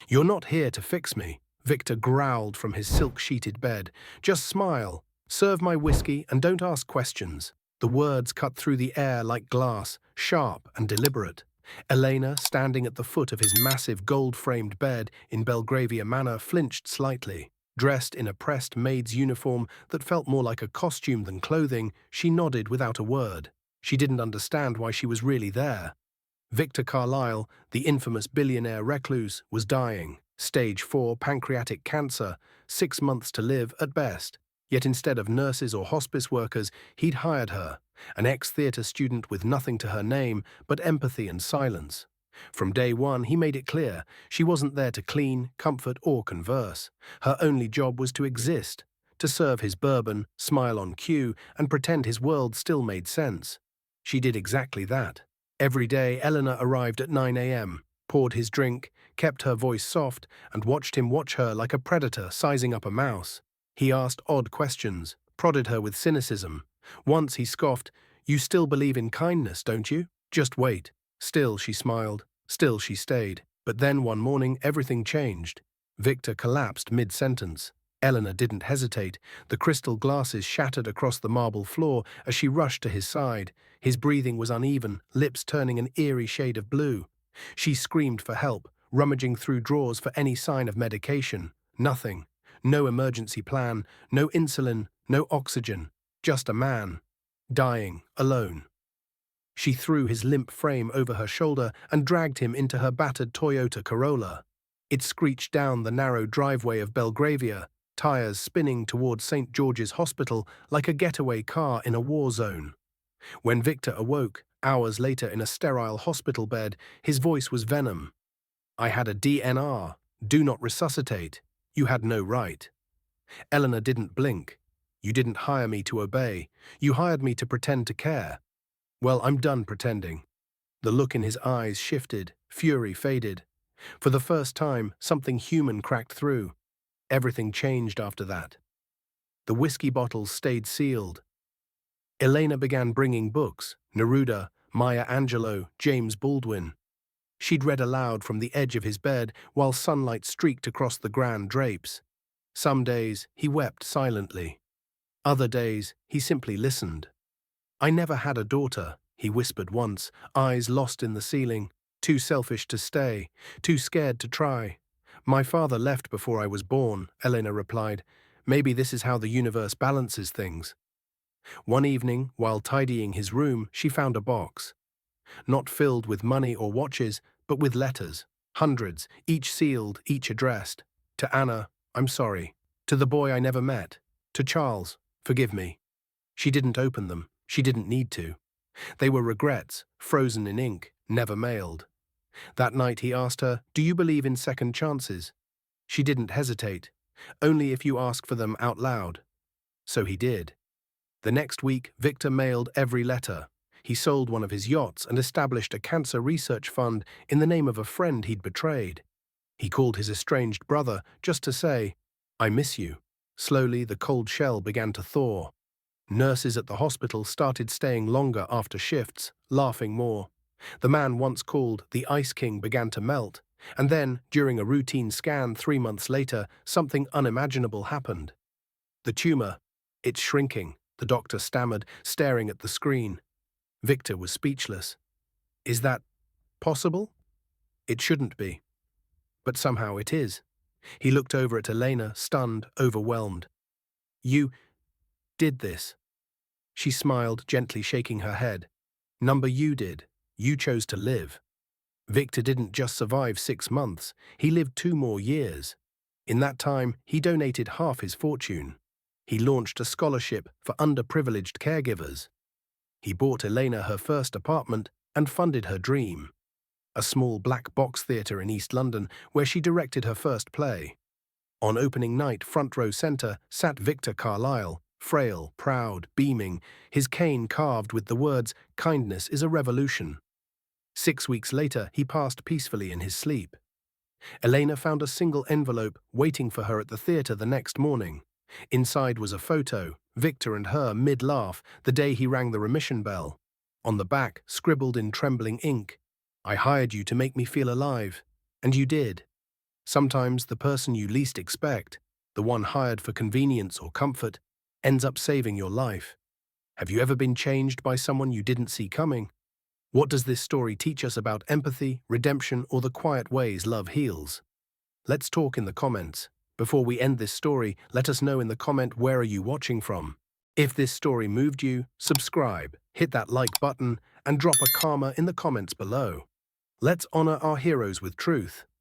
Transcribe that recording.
"You're not here to fix me," Victor growled from his silk-sheeted bed. "Just smile, serve my whiskey, and don't ask questions." The words cut through the air like glass, sharp and deliberate. Elena, standing at the foot of his massive gold-framed bed in Belgravia Manor, flinched slightly. Dressed in a pressed maid's uniform that felt more like a costume than clothing, she nodded without a word. She didn't understand why she was really there. Victor Carlyle, the infamous billionaire recluse, was dying. Stage 4 pancreatic cancer, 6 months to live at best. Yet instead of nurses or hospice workers, he'd hired her, an ex-theatre student with nothing to her name but empathy and silence. From day one, he made it clear she wasn't there to clean, comfort, or converse. Her only job was to exist, to serve his bourbon, smile on cue, and pretend his world still made sense. She did exactly that. Every day, Eleanor arrived at 9 a.m., poured his drink, kept her voice soft, and watched him watch her like a predator sizing up a mouse. He asked odd questions, prodded her with cynicism. Once he scoffed, "You still believe in kindness, don't you? Just wait." Still she smiled, still she stayed. But then one morning everything changed. Victor collapsed mid-sentence. Eleanor didn't hesitate. The crystal glasses shattered across the marble floor as she rushed to his side. His breathing was uneven, lips turning an eerie shade of blue. She screamed for help, rummaging through drawers for any sign of medication. Nothing. No emergency plan, no insulin, no oxygen. Just a man, dying, alone. She threw his limp frame over her shoulder and dragged him into her battered Toyota Corolla. It screeched down the narrow driveway of Belgravia, tires spinning toward St. George's Hospital like a getaway car in a war zone. When Victor awoke, hours later in a sterile hospital bed, his voice was venom. "I had a DNR. Do not resuscitate. You had no right." Eleanor didn't blink. "You didn't hire me to obey. You hired me to pretend to care." "Well, I'm done pretending." The look in his eyes shifted, fury faded. For the first time, something human cracked through. Everything changed after that. The whiskey bottles stayed sealed. Elena began bringing books, Neruda, Maya Angelou, James Baldwin. She'd read aloud from the edge of his bed while sunlight streaked across the grand drapes. Some days, he wept silently. Other days, he simply listened. "I never had a daughter," he whispered once, eyes lost in the ceiling. "Too selfish to stay, too scared to try." "My father left before I was born," Elena replied. "Maybe this is how the universe balances things." One evening, while tidying his room, she found a box. Not filled with money or watches, but with letters. Hundreds, each sealed, each addressed. To Anna, "I'm sorry." To the boy I never met. To Charles, "Forgive me." She didn't open them. She didn't need to. They were regrets, frozen in ink, never mailed. That night he asked her, "Do you believe in second chances?" She didn't hesitate. "Only if you ask for them out loud." So he did. The next week, Victor mailed every letter. He sold one of his yachts and established a cancer research fund in the name of a friend he'd betrayed. He called his estranged brother just to say, "I miss you." Slowly, the cold shell began to thaw. Nurses at the hospital started staying longer after shifts, laughing more. The man once called the Ice King began to melt, and then, during a routine scan 3 months later, something unimaginable happened. "The tumor, it's shrinking," the doctor stammered, staring at the screen. Victor was speechless. "Is that possible?" "It shouldn't be. But somehow it is." He looked over at Elena, stunned, overwhelmed. "You did this." She smiled, gently shaking her head. "Number you did. You chose to live." Victor didn't just survive 6 months, he lived 2 more years. In that time, he donated half his fortune. He launched a scholarship for underprivileged caregivers. He bought Elena her first apartment and funded her dream. A small black box theatre in East London where she directed her first play. On opening night, front row centre, sat Victor Carlyle, frail, proud, beaming, his cane carved with the words, "Kindness is a revolution." 6 weeks later, he passed peacefully in his sleep. Elena found a single envelope waiting for her at the theatre the next morning. Inside was a photo, Victor and her mid-laugh, the day he rang the remission bell. On the back, scribbled in trembling ink, "I hired you to make me feel alive, and you did." Sometimes the person you least expect, the one hired for convenience or comfort, ends up saving your life. Have you ever been changed by someone you didn't see coming? What does this story teach us about empathy, redemption, or the quiet ways love heals? Let's talk in the comments. Before we end this story, let us know in the comment where are you watching from. If this story moved you, subscribe, hit that like button, and drop a karma in the comments below. Let's honor our heroes with truth.